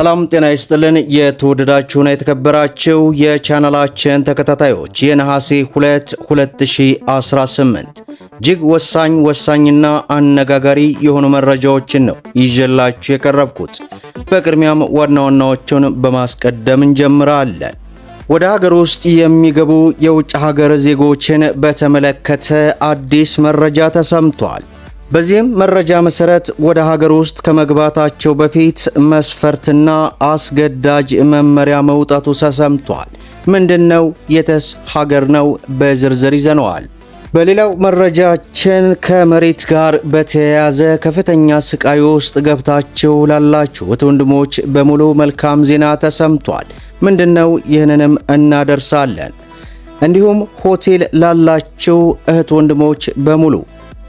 ሰላም ጤና ይስጥልን። የተወደዳችሁና የተከበራችሁ የቻናላችን ተከታታዮች የነሐሴ 2 2018 እጅግ ወሳኝና አነጋጋሪ የሆኑ መረጃዎችን ነው ይዤላችሁ የቀረብኩት። በቅድሚያም ዋና ዋናዎቹን በማስቀደም እንጀምራለን። ወደ ሀገር ውስጥ የሚገቡ የውጭ ሀገር ዜጎችን በተመለከተ አዲስ መረጃ ተሰምቷል። በዚህም መረጃ መሰረት ወደ ሀገር ውስጥ ከመግባታቸው በፊት መስፈርትና አስገዳጅ መመሪያ መውጣቱ ተሰምቷል። ምንድነው? የትስ ሀገር ነው? በዝርዝር ይዘነዋል። በሌላው መረጃችን ከመሬት ጋር በተያያዘ ከፍተኛ ስቃይ ውስጥ ገብታችሁ ላላችሁት ወንድሞች በሙሉ መልካም ዜና ተሰምቷል። ምንድነው? ይህንንም እናደርሳለን። እንዲሁም ሆቴል ላላችሁ እህት ወንድሞች በሙሉ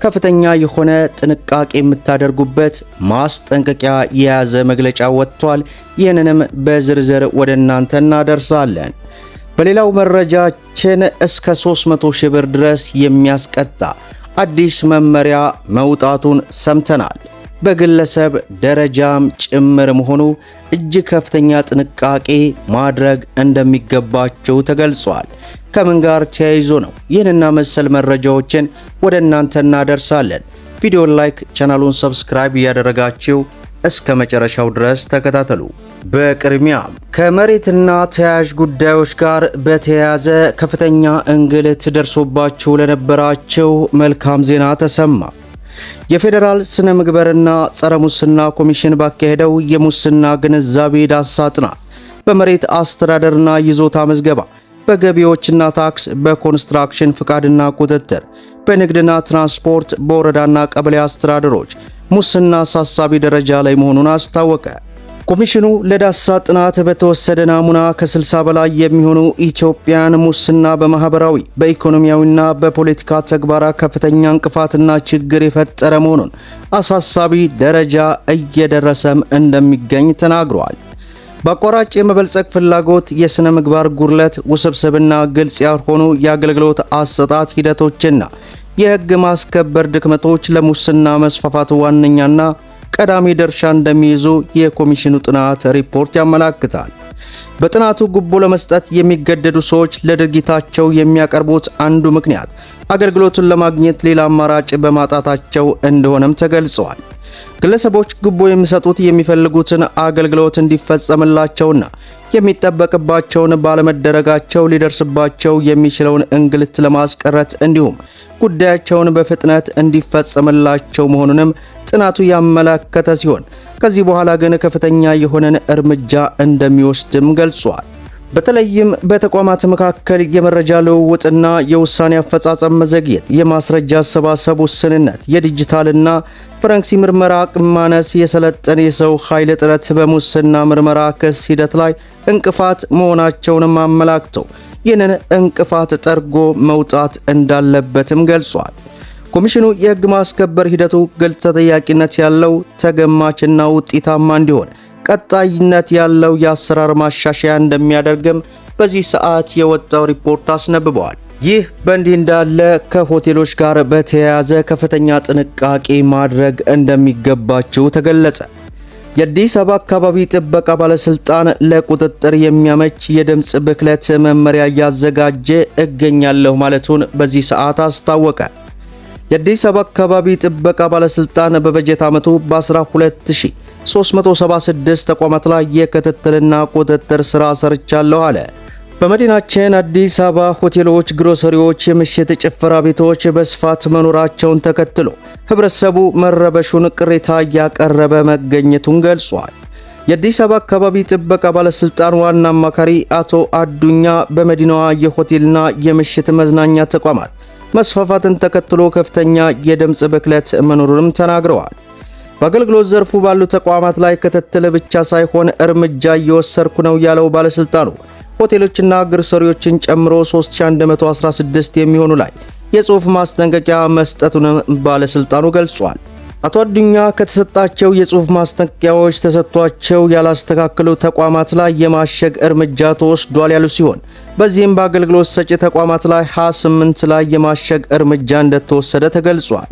ከፍተኛ የሆነ ጥንቃቄ የምታደርጉበት ማስጠንቀቂያ የያዘ መግለጫ ወጥቷል። ይህንንም በዝርዝር ወደ እናንተ እናደርሳለን። በሌላው መረጃችን እስከ 300 ሺህ ብር ድረስ የሚያስቀጣ አዲስ መመሪያ መውጣቱን ሰምተናል። በግለሰብ ደረጃም ጭምር መሆኑ እጅግ ከፍተኛ ጥንቃቄ ማድረግ እንደሚገባቸው ተገልጿል። ከምን ጋር ተያይዞ ነው? ይህንና መሰል መረጃዎችን ወደ እናንተ እናደርሳለን። ቪዲዮን ላይክ፣ ቻናሉን ሰብስክራይብ እያደረጋችሁ እስከ መጨረሻው ድረስ ተከታተሉ። በቅድሚያም ከመሬትና ተያያዥ ጉዳዮች ጋር በተያያዘ ከፍተኛ እንግልት ደርሶባቸው ለነበራቸው መልካም ዜና ተሰማ። የፌዴራል ስነ ምግባርና ጸረ ሙስና ኮሚሽን ባካሄደው የሙስና ግንዛቤ ዳሰሳ ጥናት በመሬት አስተዳደርና ይዞታ ምዝገባ፣ በገቢዎችና ታክስ፣ በኮንስትራክሽን ፍቃድና ቁጥጥር፣ በንግድና ትራንስፖርት፣ በወረዳና ቀበሌ አስተዳደሮች ሙስና አሳሳቢ ደረጃ ላይ መሆኑን አስታወቀ። ኮሚሽኑ ለዳሰሳ ጥናት በተወሰደ ናሙና ከ60 በላይ የሚሆኑ ኢትዮጵያን ሙስና በማህበራዊ በኢኮኖሚያዊና በፖለቲካ ተግባራት ከፍተኛ እንቅፋትና ችግር የፈጠረ መሆኑን አሳሳቢ ደረጃ እየደረሰም እንደሚገኝ ተናግሯል። በአቋራጭ የመበልጸግ ፍላጎት፣ የሥነ ምግባር ጉድለት፣ ውስብስብና ግልጽ ያልሆኑ የአገልግሎት አሰጣጥ ሂደቶችና የሕግ ማስከበር ድክመቶች ለሙስና መስፋፋት ዋነኛና ቀዳሚ ድርሻ እንደሚይዙ የኮሚሽኑ ጥናት ሪፖርት ያመለክታል። በጥናቱ ጉቦ ለመስጠት የሚገደዱ ሰዎች ለድርጊታቸው የሚያቀርቡት አንዱ ምክንያት አገልግሎቱን ለማግኘት ሌላ አማራጭ በማጣታቸው እንደሆነም ተገልጿል። ግለሰቦች ጉቦ የሚሰጡት የሚፈልጉትን አገልግሎት እንዲፈጸምላቸውና የሚጠበቅባቸውን ባለመደረጋቸው ሊደርስባቸው የሚችለውን እንግልት ለማስቀረት እንዲሁም ጉዳያቸውን በፍጥነት እንዲፈጸምላቸው መሆኑንም ጥናቱ ያመለከተ ሲሆን ከዚህ በኋላ ግን ከፍተኛ የሆነን እርምጃ እንደሚወስድም ገልጿል። በተለይም በተቋማት መካከል የመረጃ ልውውጥና የውሳኔ አፈጻጸም መዘግየት፣ የማስረጃ አሰባሰብ ውስንነት፣ የዲጂታልና ፎረንሲክ ምርመራ አቅም ማነስ፣ የሰለጠነ የሰው ኃይል እጥረት በሙስና ምርመራ ክስ ሂደት ላይ እንቅፋት መሆናቸውንም አመላክተው ይህንን እንቅፋት ጠርጎ መውጣት እንዳለበትም ገልጿል። ኮሚሽኑ የሕግ ማስከበር ሂደቱ ግልጽ፣ ተጠያቂነት ያለው፣ ተገማችና ውጤታማ እንዲሆን ቀጣይነት ያለው የአሰራር ማሻሻያ እንደሚያደርግም በዚህ ሰዓት የወጣው ሪፖርት አስነብበዋል። ይህ በእንዲህ እንዳለ ከሆቴሎች ጋር በተያያዘ ከፍተኛ ጥንቃቄ ማድረግ እንደሚገባቸው ተገለጸ። የአዲስ አበባ አካባቢ ጥበቃ ባለስልጣን ለቁጥጥር የሚያመች የድምፅ ብክለት መመሪያ እያዘጋጀ እገኛለሁ ማለቱን በዚህ ሰዓት አስታወቀ። የአዲስ አበባ አካባቢ ጥበቃ ባለስልጣን በበጀት ዓመቱ በ12376 ተቋማት ላይ የክትትልና ቁጥጥር ሥራ ሰርቻለሁ አለ። በመዲናችን አዲስ አበባ ሆቴሎች፣ ግሮሰሪዎች፣ የምሽት ጭፈራ ቤቶች በስፋት መኖራቸውን ተከትሎ ህብረተሰቡ መረበሹን ቅሬታ እያቀረበ መገኘቱን ገልጿል። የአዲስ አበባ አካባቢ ጥበቃ ባለስልጣን ዋና አማካሪ አቶ አዱኛ በመዲናዋ የሆቴልና የምሽት መዝናኛ ተቋማት መስፋፋትን ተከትሎ ከፍተኛ የድምፅ ብክለት መኖሩንም ተናግረዋል። በአገልግሎት ዘርፉ ባሉ ተቋማት ላይ ክትትል ብቻ ሳይሆን እርምጃ እየወሰድኩ ነው ያለው ባለስልጣኑ ሆቴሎችና ግሮሰሪዎችን ጨምሮ 3116 የሚሆኑ ላይ የጽሑፍ ማስጠንቀቂያ መስጠቱንም ባለስልጣኑ ገልጿል። አቶ አዱኛ ከተሰጣቸው የጽሑፍ ማስጠንቀቂያዎች ተሰጥቷቸው ያላስተካከሉ ተቋማት ላይ የማሸግ እርምጃ ተወስዷል ያሉ ሲሆን በዚህም በአገልግሎት ሰጪ ተቋማት ላይ 28 ላይ የማሸግ እርምጃ እንደተወሰደ ተገልጿል።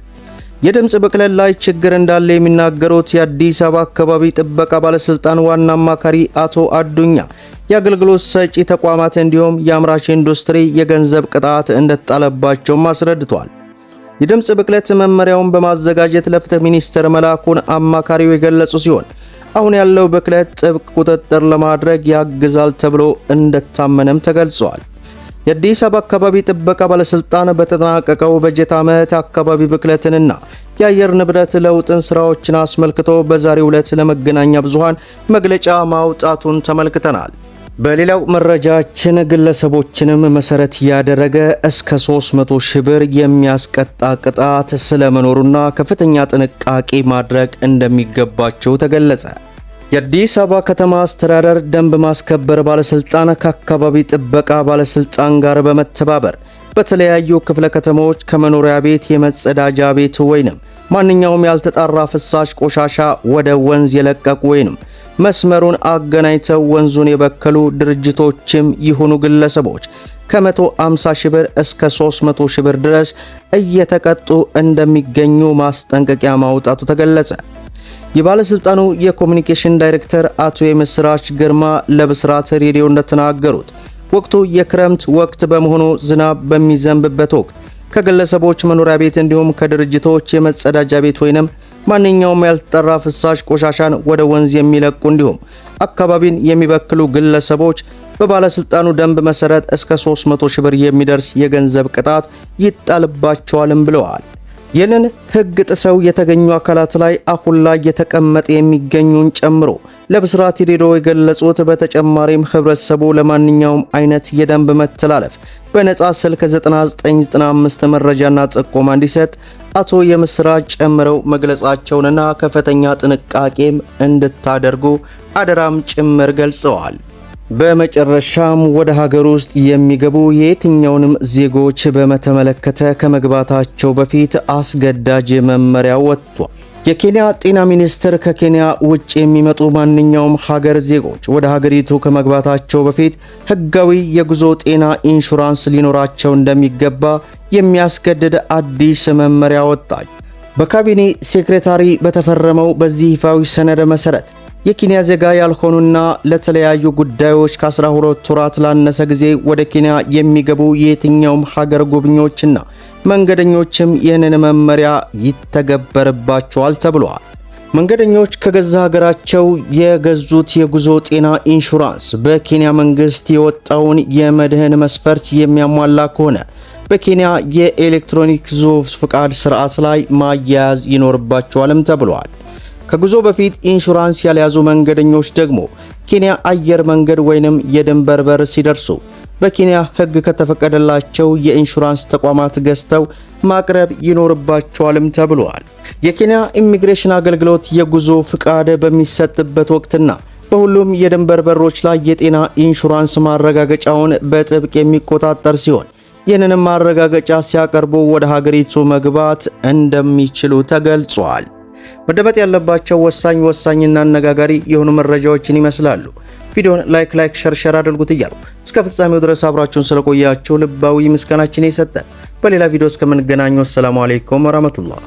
የድምጽ ብክለት ላይ ችግር እንዳለ የሚናገሩት የአዲስ አበባ አካባቢ ጥበቃ ባለስልጣን ዋና አማካሪ አቶ አዱኛ የአገልግሎት ሰጪ ተቋማት እንዲሁም የአምራች ኢንዱስትሪ የገንዘብ ቅጣት እንደተጣለባቸውም አስረድቷል። የድምጽ ብክለት መመሪያውን በማዘጋጀት ለፍትህ ሚኒስቴር መላኩን አማካሪው የገለጹ ሲሆን አሁን ያለው ብክለት ጥብቅ ቁጥጥር ለማድረግ ያግዛል ተብሎ እንደታመነም ተገልጿል። የአዲስ አበባ አካባቢ ጥበቃ ባለስልጣን በተጠናቀቀው በጀት ዓመት አካባቢ ብክለትንና የአየር ንብረት ለውጥን ስራዎችን አስመልክቶ በዛሬው ዕለት ለመገናኛ ብዙሃን መግለጫ ማውጣቱን ተመልክተናል። በሌላው መረጃችን ግለሰቦችንም መሰረት ያደረገ እስከ 300 ሺህ ብር የሚያስቀጣ ቅጣት ስለመኖሩና ከፍተኛ ጥንቃቄ ማድረግ እንደሚገባቸው ተገለጸ። የአዲስ አበባ ከተማ አስተዳደር ደንብ ማስከበር ባለስልጣን ከአካባቢ ጥበቃ ባለስልጣን ጋር በመተባበር በተለያዩ ክፍለ ከተሞች ከመኖሪያ ቤት የመጸዳጃ ቤት ወይንም ማንኛውም ያልተጣራ ፍሳሽ ቆሻሻ ወደ ወንዝ የለቀቁ ወይንም መስመሩን አገናኝተው ወንዙን የበከሉ ድርጅቶችም ይሁኑ ግለሰቦች ከ150 ሺህ ብር እስከ 300 ሺህ ብር ድረስ እየተቀጡ እንደሚገኙ ማስጠንቀቂያ ማውጣቱ ተገለጸ። የባለስልጣኑ የኮሙኒኬሽን ዳይሬክተር አቶ የምስራች ግርማ ለብስራት ሬዲዮ እንደተናገሩት ወቅቱ የክረምት ወቅት በመሆኑ ዝናብ በሚዘንብበት ወቅት ከግለሰቦች መኖሪያ ቤት እንዲሁም ከድርጅቶች የመጸዳጃ ቤት ወይንም ማንኛውም ያልተጣራ ፍሳሽ ቆሻሻን ወደ ወንዝ የሚለቁ እንዲሁም አካባቢን የሚበክሉ ግለሰቦች በባለስልጣኑ ደንብ መሰረት እስከ 300 ሺህ ብር የሚደርስ የገንዘብ ቅጣት ይጣልባቸዋልም ብለዋል። ይህንን ሕግ ጥሰው የተገኙ አካላት ላይ አሁን ላይ የተቀመጠ የሚገኙን ጨምሮ ለብስራት ሬዲዮ የገለጹት በተጨማሪም ህብረተሰቡ ለማንኛውም አይነት የደንብ መተላለፍ በነጻ ስልክ 9995 መረጃና ጥቆማ እንዲሰጥ አቶ የምስራች ጨምረው መግለጻቸውንና ከፍተኛ ጥንቃቄም እንድታደርጉ አደራም ጭምር ገልጸዋል። በመጨረሻም ወደ ሀገር ውስጥ የሚገቡ የየትኛውንም ዜጎች በተመለከተ ከመግባታቸው በፊት አስገዳጅ መመሪያ ወጥቷል። የኬንያ ጤና ሚኒስቴር ከኬንያ ውጭ የሚመጡ ማንኛውም ሀገር ዜጎች ወደ ሀገሪቱ ከመግባታቸው በፊት ህጋዊ የጉዞ ጤና ኢንሹራንስ ሊኖራቸው እንደሚገባ የሚያስገድድ አዲስ መመሪያ ወጣች። በካቢኔ ሴክሬታሪ በተፈረመው በዚህ ይፋዊ ሰነድ መሰረት የኬንያ ዜጋ ያልሆኑና ለተለያዩ ጉዳዮች ከ12 ወራት ላነሰ ጊዜ ወደ ኬንያ የሚገቡ የየትኛውም ሀገር ጎብኚዎችና መንገደኞችም ይህንን መመሪያ ይተገበርባቸዋል ተብሏል። መንገደኞች ከገዛ ሀገራቸው የገዙት የጉዞ ጤና ኢንሹራንስ በኬንያ መንግስት የወጣውን የመድህን መስፈርት የሚያሟላ ከሆነ በኬንያ የኤሌክትሮኒክ ዙፍ ፍቃድ ስርዓት ላይ ማያያዝ ይኖርባቸዋልም ተብሏል። ከጉዞ በፊት ኢንሹራንስ ያልያዙ መንገደኞች ደግሞ ኬንያ አየር መንገድ ወይንም የድንበር በር ሲደርሱ በኬንያ ሕግ ከተፈቀደላቸው የኢንሹራንስ ተቋማት ገዝተው ማቅረብ ይኖርባቸዋልም ተብሏል። የኬንያ ኢሚግሬሽን አገልግሎት የጉዞ ፍቃድ በሚሰጥበት ወቅትና በሁሉም የድንበር በሮች ላይ የጤና ኢንሹራንስ ማረጋገጫውን በጥብቅ የሚቆጣጠር ሲሆን ይህንንም ማረጋገጫ ሲያቀርቡ ወደ ሀገሪቱ መግባት እንደሚችሉ ተገልጿል። መደመጥ ያለባቸው ወሳኝና አነጋጋሪ የሆኑ መረጃዎችን ይመስላሉ። ቪዲዮውን ላይክ ሸር አድርጉት እያሉ እስከ ፍጻሜው ድረስ አብራችሁን ስለቆያችሁ ልባዊ ምስጋናችን የሰጠን። በሌላ ቪዲዮ እስከምንገናኝ ሰላም አለይኩም ወራህመቱላህ።